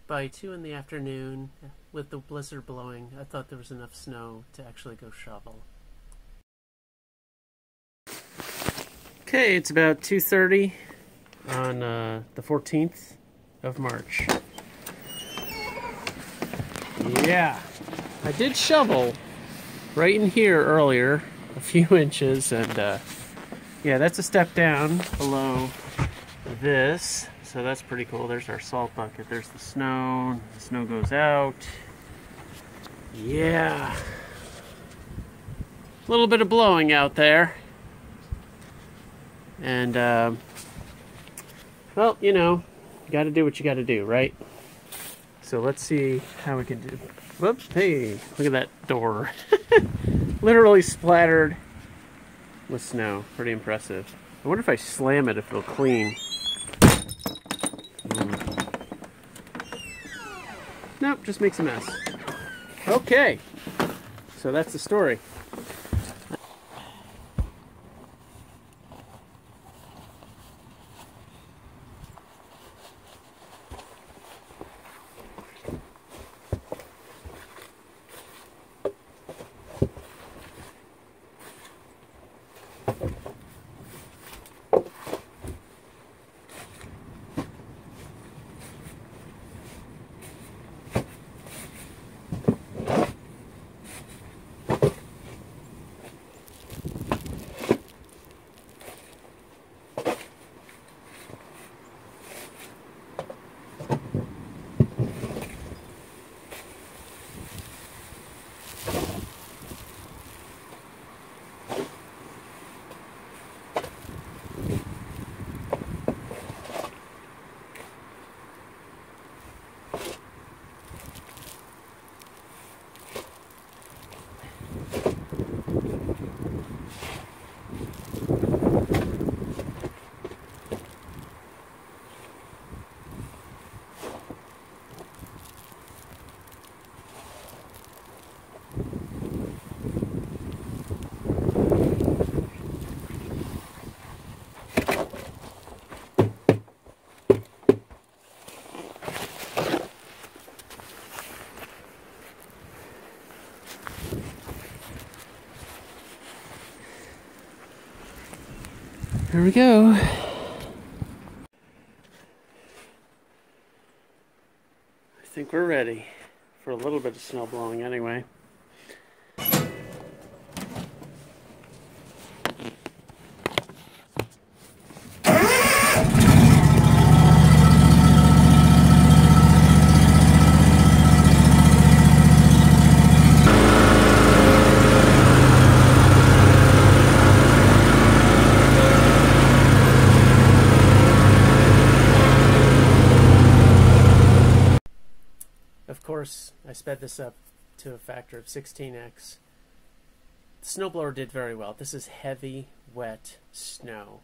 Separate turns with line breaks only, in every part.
by 2 in the afternoon, with the blizzard blowing, I thought there was enough snow to actually go shovel. Okay, it's about 2:30 on the 14th of March. Yeah, I did shovel right in here earlier, a few inches, and yeah, that's a step down below this, so that's pretty cool. There's our salt bucket, there's the snow goes out. Yeah, a little bit of blowing out there. And, well, you know, you gotta do what you gotta do, right? So let's see how we can do. Whoop, hey, look at that door. Literally splattered with snow. Pretty impressive. I wonder if I slam it, if it'll clean. Nope, just makes a mess. Okay, so that's the story. Here we go. I think we're ready for a little bit of snow blowing anyway. Of course, I sped this up to a factor of 16x. The snowblower did very well. This is heavy, wet snow.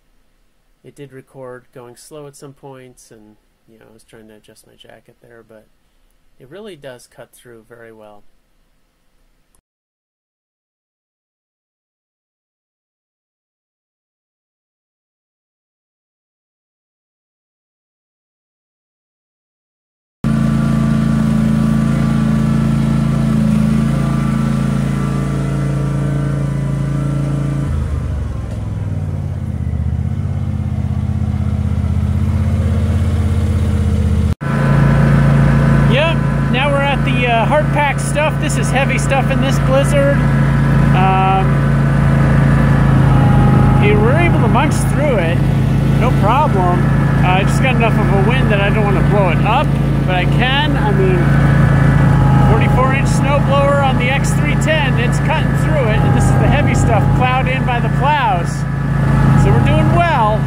It did record going slow at some points, and you know, I was trying to adjust my jacket there, but it really does cut through very well. Hard packed stuff. This is heavy stuff in this blizzard. We were able to munch through it, no problem. I just got enough of a wind that I don't want to blow it up, but I can. I mean, 44-inch snowblower on the x310, it's cutting through it, and this is the heavy stuff plowed in by the plows. So we're doing well.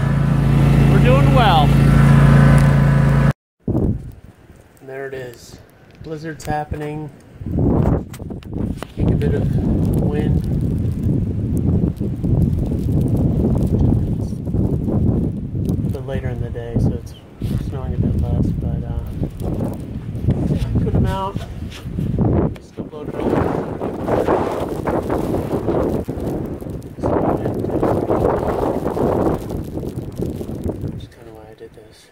We're doing well. And there it is. Blizzard's happening. Getting a bit of wind. It's a bit later in the day, so it's snowing a bit less, but yeah, good amount. Still loaded on. That's kind of why I did this.